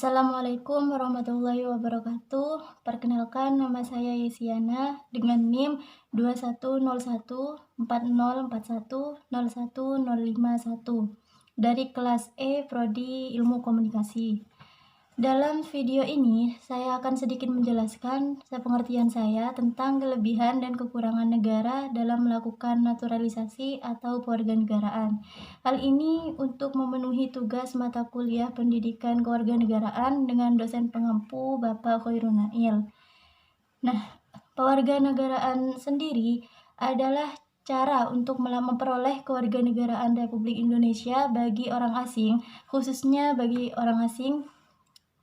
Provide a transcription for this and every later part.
Assalamualaikum warahmatullahi wabarakatuh. Perkenalkan, nama saya Yesiana dengan NIM 21014041010151 dari kelas E Prodi Ilmu Komunikasi. Dalam video ini, saya akan sedikit menjelaskan pengertian saya tentang kelebihan dan kekurangan negara dalam melakukan naturalisasi atau kewarganegaraan. Hal ini untuk memenuhi tugas mata kuliah pendidikan kewarganegaraan dengan dosen pengampu Bapak Khairul Nail. Nah, kewarganegaraan sendiri adalah cara untuk memperoleh kewarganegaraan Republik Indonesia bagi orang asing, khususnya bagi orang asing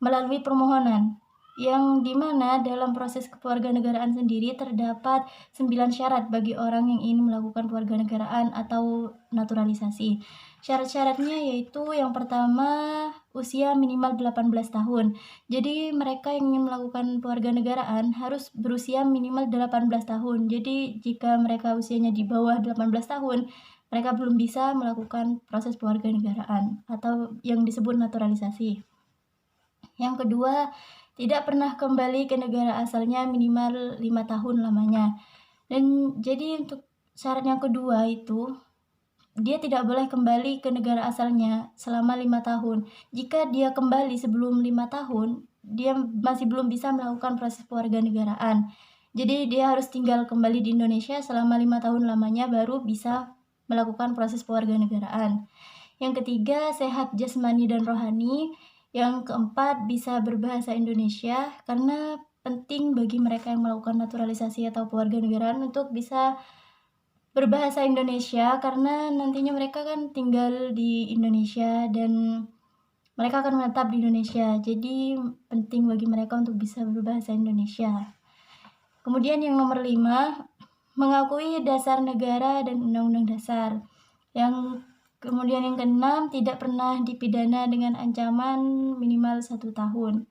melalui permohonan, yang dimana dalam proses kewarganegaraan sendiri terdapat 9 syarat bagi orang yang ingin melakukan kewarganegaraan atau naturalisasi. Syarat-syaratnya yaitu yang pertama, usia minimal 18 tahun. Jadi mereka yang ingin melakukan kewarganegaraan harus berusia minimal 18 tahun. Jadi jika mereka usianya di bawah 18 tahun, mereka belum bisa melakukan proses kewarganegaraan atau yang disebut naturalisasi. Yang kedua, tidak pernah kembali ke negara asalnya minimal 5 tahun lamanya. Dan jadi untuk syarat yang kedua itu, dia tidak boleh kembali ke negara asalnya selama 5 tahun. Jika dia kembali sebelum 5 tahun, dia masih belum bisa melakukan proses kewarganegaraan. Jadi dia harus tinggal kembali di Indonesia selama 5 tahun lamanya baru bisa melakukan proses kewarganegaraan. Yang ketiga, sehat jasmani dan rohani. Yang keempat, bisa berbahasa Indonesia, karena penting bagi mereka yang melakukan naturalisasi atau kewarganegaraan untuk bisa berbahasa Indonesia, karena nantinya mereka kan tinggal di Indonesia dan mereka akan menetap di Indonesia. Jadi penting bagi mereka untuk bisa berbahasa Indonesia. Kemudian yang nomor 5, mengakui dasar negara dan undang-undang dasar. Kemudian yang keenam, tidak pernah dipidana dengan ancaman minimal 1 tahun.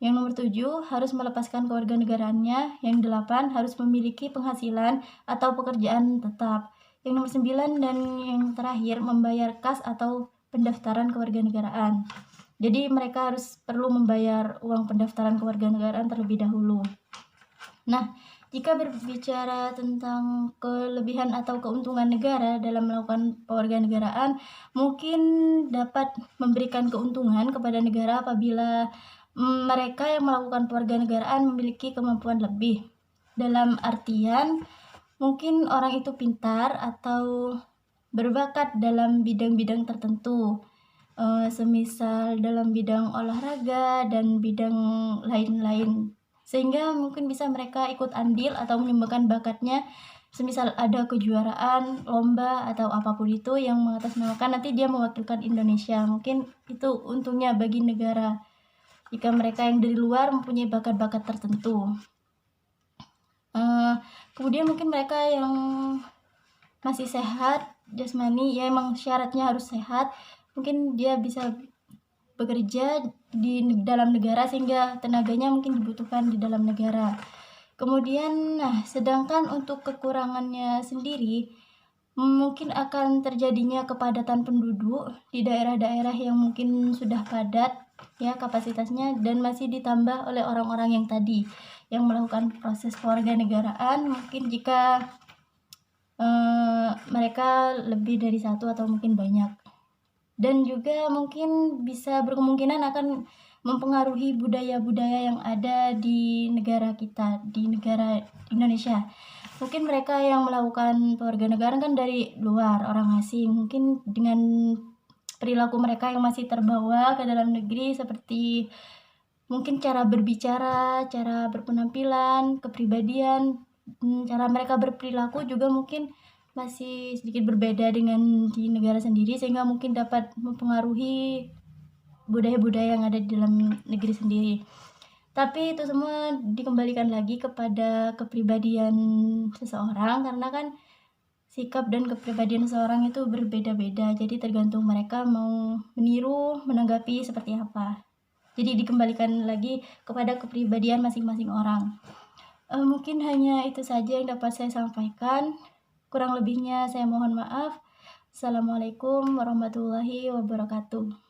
Yang nomor 7, harus melepaskan kewarganegaraannya. Yang 8, harus memiliki penghasilan atau pekerjaan tetap. Yang nomor 9 dan yang terakhir, membayar kas atau pendaftaran kewarganegaraan. Jadi mereka perlu membayar uang pendaftaran kewarganegaraan terlebih dahulu. Nah, jika berbicara tentang kelebihan atau keuntungan negara dalam melakukan kewarganegaraan, mungkin dapat memberikan keuntungan kepada negara apabila mereka yang melakukan kewarganegaraan memiliki kemampuan lebih. Dalam artian, mungkin orang itu pintar atau berbakat dalam bidang-bidang tertentu, semisal dalam bidang olahraga dan bidang lain-lain. Sehingga mungkin bisa mereka ikut andil atau menyumbangkan bakatnya, semisal ada kejuaraan, lomba, atau apapun itu yang mengatasnamakan nanti dia mewakilkan Indonesia. Mungkin itu untungnya bagi negara jika mereka yang dari luar mempunyai bakat-bakat tertentu. Kemudian mungkin mereka yang masih sehat jasmani, ya emang syaratnya harus sehat, mungkin dia bisa bekerja di dalam negara sehingga tenaganya mungkin dibutuhkan di dalam negara. Kemudian, sedangkan untuk kekurangannya sendiri, mungkin akan terjadinya kepadatan penduduk di daerah-daerah yang mungkin sudah padat ya kapasitasnya, dan masih ditambah oleh orang-orang yang tadi yang melakukan proses kewarganegaraan. Mungkin jika mereka lebih dari satu atau mungkin banyak. Dan juga mungkin bisa berkemungkinan akan mempengaruhi budaya-budaya yang ada di negara kita, di negara Indonesia. Mungkin mereka yang melakukan kewarganegaraan kan dari luar, orang asing. Mungkin dengan perilaku mereka yang masih terbawa ke dalam negeri, seperti mungkin cara berbicara, cara berpenampilan, kepribadian, cara mereka berperilaku juga mungkin masih sedikit berbeda dengan di negara sendiri, sehingga mungkin dapat mempengaruhi budaya-budaya yang ada di dalam negeri sendiri. Tapi itu semua dikembalikan lagi kepada kepribadian seseorang, karena kan sikap dan kepribadian seseorang itu berbeda-beda, jadi tergantung mereka mau meniru, menanggapi seperti apa. Jadi dikembalikan lagi kepada kepribadian masing-masing orang. Mungkin hanya itu saja yang dapat saya sampaikan. Kurang lebihnya saya mohon maaf. Assalamualaikum warahmatullahi wabarakatuh.